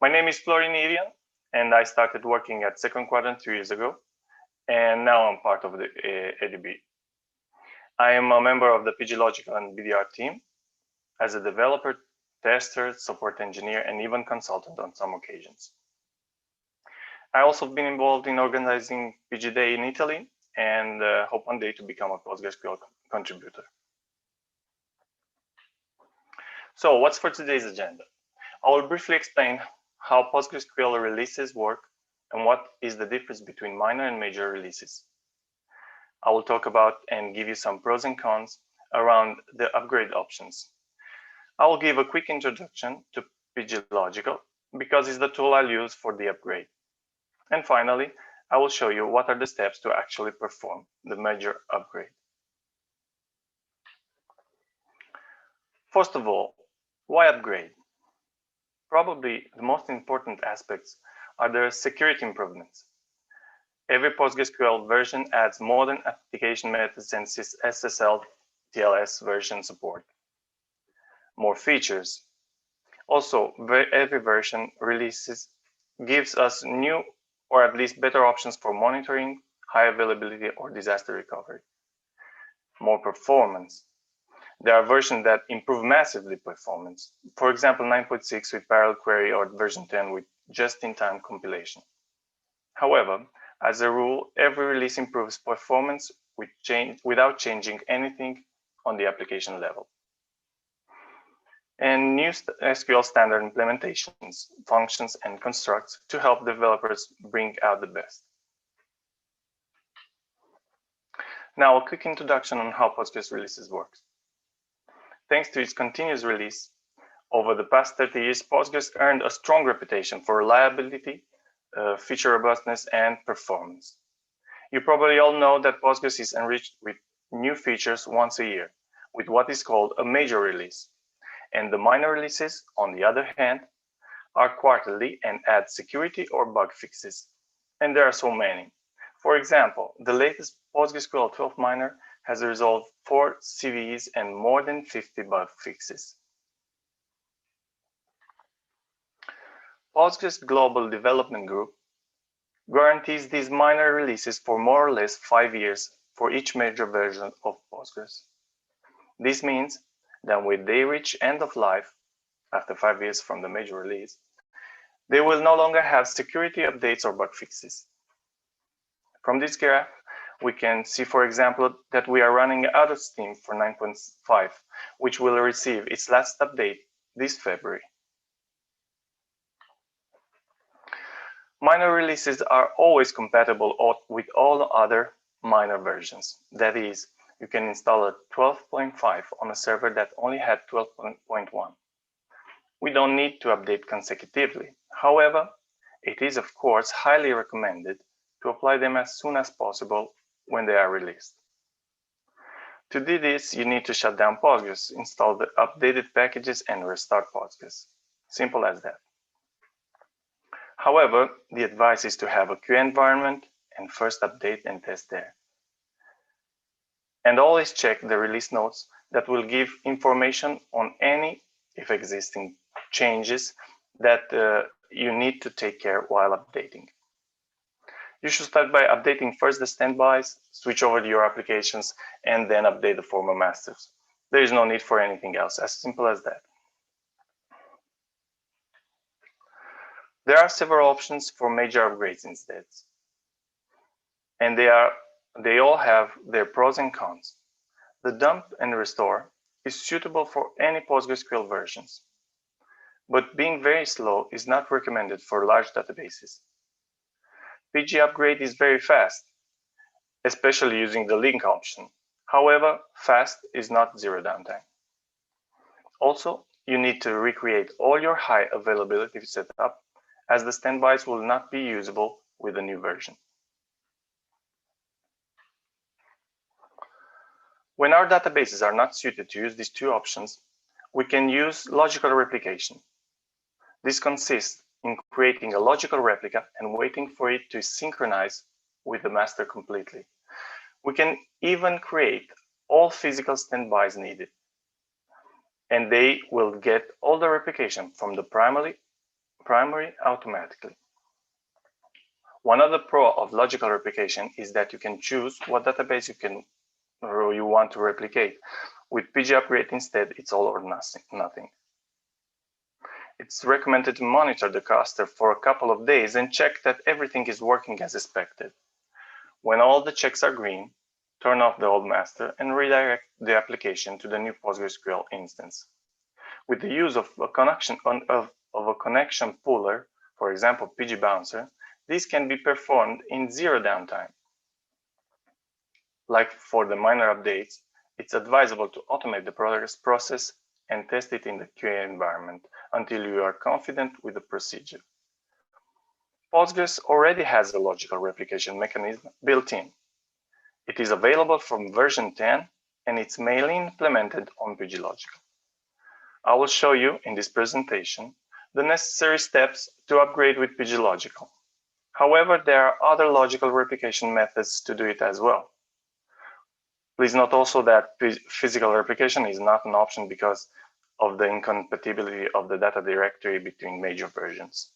My name is Florin Irion, and I started working at Second Quadrant 3 years ago, and now I'm part of the ADB. I am a member of the Pglogical and BDR team as a developer, tester, support engineer, and even consultant on some occasions. I also have been involved in organizing PG Day in Italy and hope one day to become a PostgreSQL contributor. So what's for today's agenda? I will briefly explain how PostgreSQL releases work and what is the difference between minor and major releases. I will talk about and give you some pros and cons around the upgrade options. I will give a quick introduction to Pglogical because it's the tool I'll use for the upgrade. And finally, I will show you what are the steps to actually perform the major upgrade. First of all, why upgrade? Probably the most important aspects are the security improvements. Every PostgreSQL version adds modern application methods and SSL TLS version support. More features. Also, every version releases gives us new or at least better options for monitoring, high availability, or disaster recovery. More performance. There are versions that improve massively performance. For example, 9.6 with parallel query or version 10 with just-in-time compilation. However, as a rule, every release improves performance without changing anything on the application level. And new SQL standard implementations, functions, and constructs to help developers bring out the best. Now, a quick introduction on how Postgres releases works. Thanks to its continuous release, over the past 30 years, Postgres earned a strong reputation for reliability, feature robustness, and performance. You probably all know that Postgres is enriched with new features once a year, with what is called a major release. And the minor releases, on the other hand, are quarterly and add security or bug fixes. And there are so many. For example, the latest PostgreSQL 12 minor has resolved 4 CVEs and more than 50 bug fixes. Postgres Global Development Group guarantees these minor releases for more or less 5 years for each major version of Postgres. This means that when they reach end of life, after 5 years from the major release, they will no longer have security updates or bug fixes. From this graph, we can see, for example, that we are running out of steam for 9.5, which will receive its last update this February. Minor releases are always compatible with all other minor versions. That is, you can install a 12.5 on a server that only had 12.1. We don't need to update consecutively. However, it is of course highly recommended to apply them as soon as possible when they are released. To do this, you need to shut down Postgres, install the updated packages, and restart Postgres. Simple as that. However, the advice is to have a QA environment and first update and test there. And always check the release notes that will give information on any, if existing, changes that you need to take care while updating. You should start by updating first the standbys, switch over to your applications, and then update the former masters. There is no need for anything else, as simple as that. There are several options for major upgrades instead. And they all have their pros and cons. The dump and restore is suitable for any PostgreSQL versions, but being very slow is not recommended for large databases. PG upgrade is very fast, especially using the link option. However, fast is not zero downtime. Also, you need to recreate all your high availability setup, as the standbys will not be usable with the new version. When our databases are not suited to use these two options, we can use logical replication. This consists in creating a logical replica and waiting for it to synchronize with the master completely. We can even create all physical standbys needed, and they will get all the replication from the primary primary automatically. One other pro of logical replication is that you can choose what database you want to replicate. With Pgupgrade instead, it's all or nothing. It's recommended to monitor the cluster for a couple of days and check that everything is working as expected. When all the checks are green, turn off the old master and redirect the application to the new PostgreSQL instance. With the use of a connection puller, for example pgbouncer, this can be performed in zero downtime. Like for the minor updates, it's advisable to automate the process and test it in the QA environment until you are confident with the procedure. Postgres already has a logical replication mechanism built in. It is available from version 10 and it's mainly implemented on Pglogical. I will show you in this presentation the necessary steps to upgrade with Pglogical. However, there are other logical replication methods to do it as well. Please note also that physical replication is not an option because of the incompatibility of the data directory between major versions.